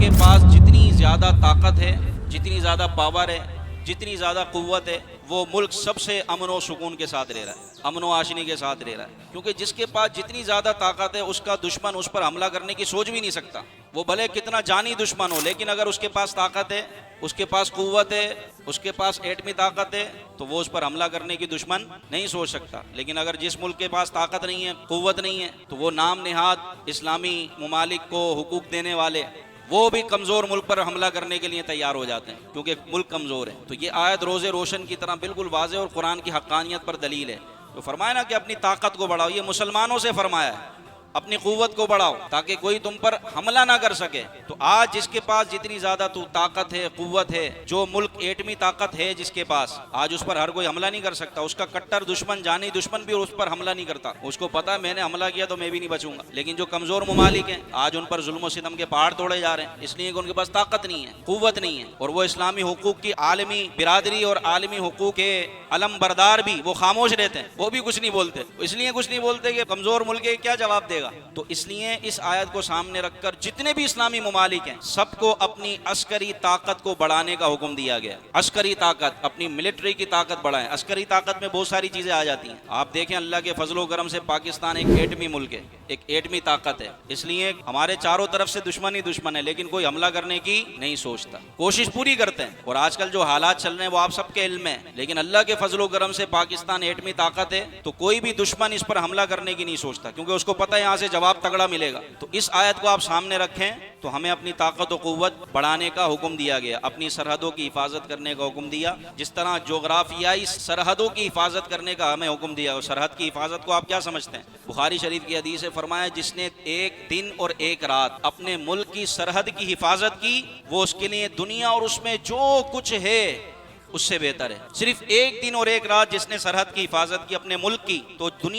کے پاس جتنی زیادہ طاقت ہے، جتنی زیادہ پاور ہے، جتنی زیادہ قوت ہے، وہ ملک سب سے امن و سکون کے ساتھ رہ رہا ہے، امن و آشنی کے ساتھ رہ رہا ہے، کیونکہ جس کے پاس جتنی زیادہ طاقت ہے اس کا دشمن اس پر حملہ کرنے کی سوچ بھی نہیں سکتا، وہ بھلے کتنا جانی دشمن ہو، لیکن اگر اس کے پاس طاقت ہے، اس کے پاس قوت ہے، اس کے پاس ایٹمی طاقت ہے، تو وہ اس پر حملہ کرنے کی دشمن نہیں سوچ سکتا۔ لیکن اگر جس ملک کے پاس طاقت نہیں ہے، قوت نہیں ہے، تو وہ نام نہاد اسلامی ممالک کو حقوق دینے والے، وہ بھی کمزور ملک پر حملہ کرنے کے لیے تیار ہو جاتے ہیں، کیونکہ ملک کمزور ہے۔ تو یہ آیت روز روشن کی طرح بالکل واضح اور قرآن کی حقانیت پر دلیل ہے۔ تو فرمایا نا کہ اپنی طاقت کو بڑھاؤ، یہ مسلمانوں سے فرمایا ہے، اپنی قوت کو بڑھاؤ تاکہ کوئی تم پر حملہ نہ کر سکے۔ تو آج جس کے پاس جتنی زیادہ تو طاقت ہے، قوت ہے، جو ملک ایٹمی طاقت ہے جس کے پاس، آج اس پر ہر کوئی حملہ نہیں کر سکتا، اس کا کٹر دشمن، جانی دشمن بھی اس پر حملہ نہیں کرتا، اس کو پتا میں نے حملہ کیا تو میں بھی نہیں بچوں گا۔ لیکن جو کمزور ممالک ہیں، آج ان پر ظلم و ستم کے پہاڑ توڑے جا رہے ہیں، اس لیے کہ ان کے پاس طاقت نہیں ہے، قوت نہیں ہے، اور وہ اسلامی حقوق کی عالمی برادری اور عالمی حقوق کے علم بردار بھی وہ خاموش رہتے ہیں، وہ بھی کچھ نہیں بولتے، اس لیے کچھ نہیں بولتے کہ کمزور ملک ہے کیا جواب دے گا۔ تو اس لیے اس آیت کو سامنے رکھ کر جتنے بھی اسلامی ممالک ہیں سب کو اپنی عسکری طاقت کو بڑھانے کا حکم دیا گیا۔ عسکری طاقت، اپنی ملٹری کی طاقت بڑھائیں۔ عسکری طاقت میں بہت ساری چیزیں آ جاتی ہیں، آپ دیکھیں اللہ کے فضل و کرم سے پاکستان ایک ایٹمی ملک ہے، ایک ایٹمی طاقت ہے، اس لیے ہمارے چاروں طرف سے دشمن ہی دشمن ہے، لیکن کوئی حملہ کرنے کی نہیں سوچتا، کوشش پوری کرتے ہیں۔ اور آج کل جو حالات چل رہے ہیں وہ آپ سب کے علم میں، لیکن اللہ کے فضل و کرم سے پاکستان ایٹمی طاقت ہے، تو کوئی بھی دشمن اس پر حملہ کرنے کی نہیں سوچتا، کیونکہ اس کو پتہ ہے یہاں سے جواب تگڑا ملے گا۔ تو اس آیت کو آپ سامنے رکھیں تو ہمیں اپنی طاقت و قوت بڑھانے کا حکم دیا گیا، اپنی سرحدوں کی حفاظت کرنے کا حکم دیا، جس طرح جغرافیائی سرحدوں کی حفاظت کرنے کا ہمیں حکم دیا۔ اور سرحد کی حفاظت کو آپ کیا سمجھتے ہیں؟ بخاری شریف کی حدیث ہے، فرمایا جس نے ایک دن اور ایک رات اپنے ملک کی سرحد کی حفاظت کی، وہ اس کے لیے دنیا اور اس میں جو کچھ ہے اس سے بہتر ہے۔ صرف ایک دن اور ایک رات جس نے سرحد کی حفاظت کی اپنے ملک کی، تو دنیا